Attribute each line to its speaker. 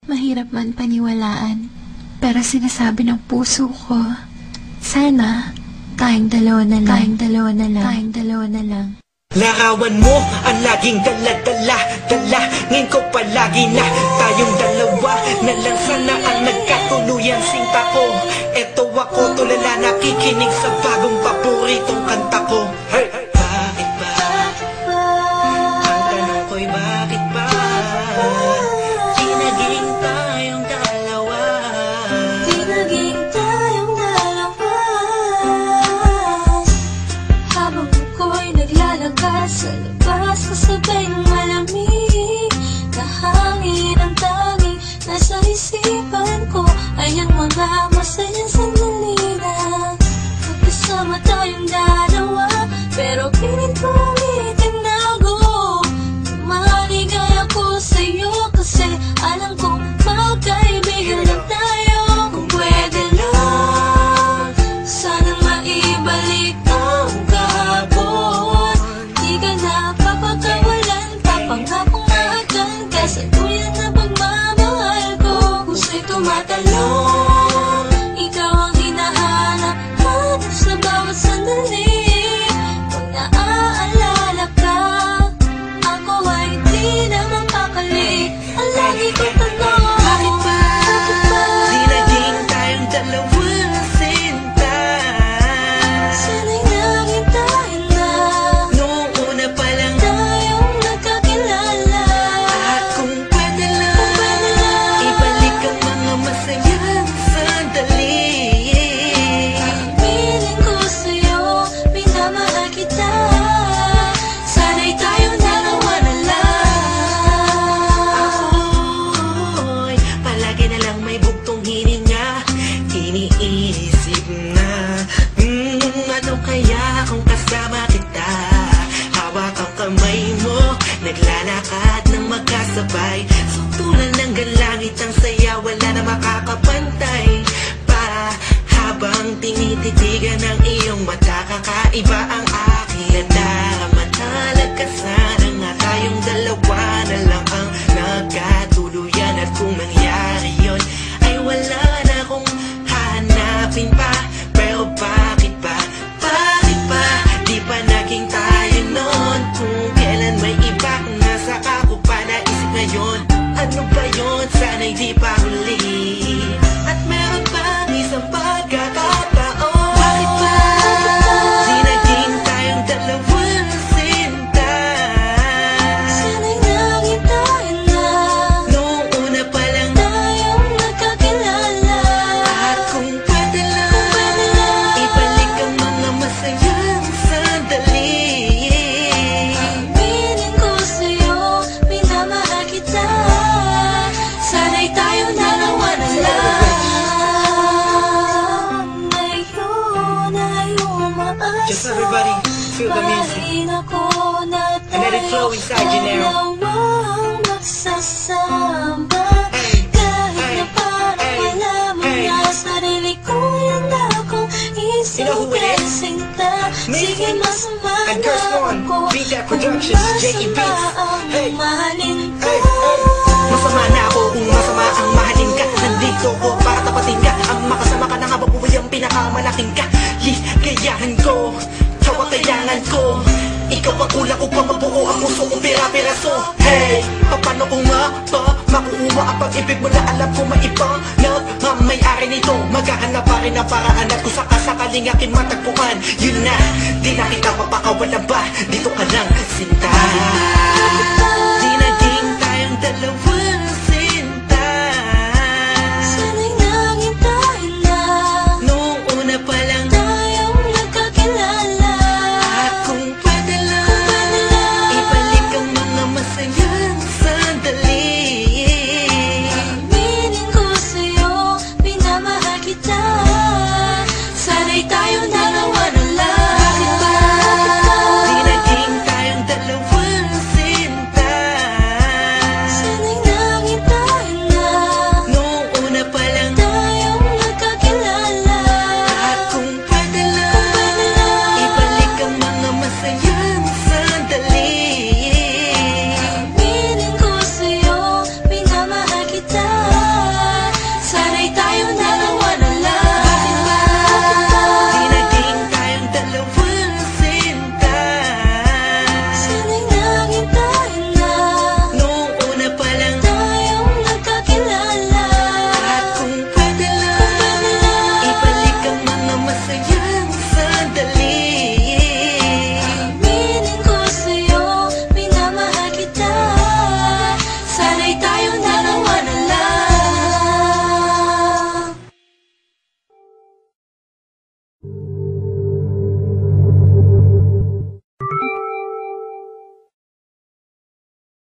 Speaker 1: Mahirap man paniwalaan, pero sinasabi ng puso ko, sana tayong dalawa na lang.
Speaker 2: Larawan mo ang laging dala-dala. Ngayon ko palagi na tayong dalawa na lang sana ang nagkatuluyan. Sinta ko, eto ako tulala nakikinig sa bagong paboritong kanta ko. Hey! Bakit ba? Ang tanong ko'y bakit ba? Di naging tayong dalawa.
Speaker 3: Habang ako'y naglalakad sa labas, kasabay ng malamig na hangin, ang tanging nasa isipan ko ay ang mga masayang sandali na magkasama tayong dalawa. Pero pilit kong itinago, maligay ako sa'yo kasi alam kong magkaibigan lang tayo. Kung pwede lang, sana maibalik ang kahapon. Di ka na papakawalan, papangakong mahagan ka sa tuyan na pagmamahal ko. Puso'y tumatalon, ikaw ang hinahanap sa bawat sandali. Pag naaalala ka, ako ay di na mapakali. Ang lagi kong tanong,
Speaker 2: Bakit ba? Di naging tayong dalawa, sinta.
Speaker 3: sana'y naging tayo na
Speaker 2: Noong una pa lang,
Speaker 3: tayong nagkakilala.
Speaker 2: at kung pwede lang, ibalik ang mga masayang sandali.
Speaker 3: Piling ko sa'yo, minamahal kita. Sana'y tayong dalawa na lang.
Speaker 2: Ako'y palagi na lang may bugtong hininga. Iniisip na, ano kaya kung kasama kita? Hawak ang kamay mo, naglalakad ng magkasabay. Suntulan ng galangit ang saya, wala na makakapantay pa. Habang tinititigan ng iyong mata, kakaiba ang aking nadarama. Talaga sana nga tayong dalawa na lang ang nagkatuluyan. At kung mangyari yun, ay wala na akong hanapin pa. Pero bakit ba? Bakit ba? Di pa naging tayo noon? Kung kailan may iba, nasa ako pa naisip ngayon. Ano ba yun? Sana'y di pa huli. At meron pang isang pagkakataon. Bakit ba? Di naging tayong dalawa, sinta.
Speaker 3: Sana'y naging tayo na
Speaker 2: Noong una pa lang,
Speaker 3: tayong nagkakilala.
Speaker 2: at kung pwede lang, ibalik ang mga masayang sandali.
Speaker 3: Piling ko sa'yo, minamahal kita. Sana'y tayong dalawa na lang. Ngayon ay umaasa.
Speaker 2: Just everybody, feel the music.
Speaker 3: Mahalin ako na
Speaker 2: And let it flow inside you now.
Speaker 3: dalawang magsasama.
Speaker 2: Hey,
Speaker 3: Kahit
Speaker 2: hey,
Speaker 3: na parang
Speaker 2: hey,
Speaker 3: wala mo
Speaker 2: hey.
Speaker 3: na sarili ko, yan akong
Speaker 2: You know who it
Speaker 3: isip
Speaker 2: is?
Speaker 3: sinta.
Speaker 2: Me
Speaker 3: Sige, masama
Speaker 2: and
Speaker 3: na
Speaker 2: Curse One,
Speaker 3: ako
Speaker 2: Beat That
Speaker 3: kung
Speaker 2: Productions, J.E. Beats.
Speaker 3: masama ang
Speaker 2: Hey,
Speaker 3: mahalin ka.
Speaker 2: hey, hey. Masama na ako kung masama ang mahalin ka. Nandito ko para tapatin ka. Ang makasama ka na habang buhay ang pinakamalaking ka. Ligayahan ko, kawatayangan ko. Ikaw ang kulang upang mabuo ang puso kong pira-piraso. Hey, paano ko nga ba makuha ang pag-ibig mo na alam ko maibang nagmamayari nito? Maghahanap pa rin ang paraan at kung sakasakaling aking matagpuan, yun na, di na kita mapakawalang ba?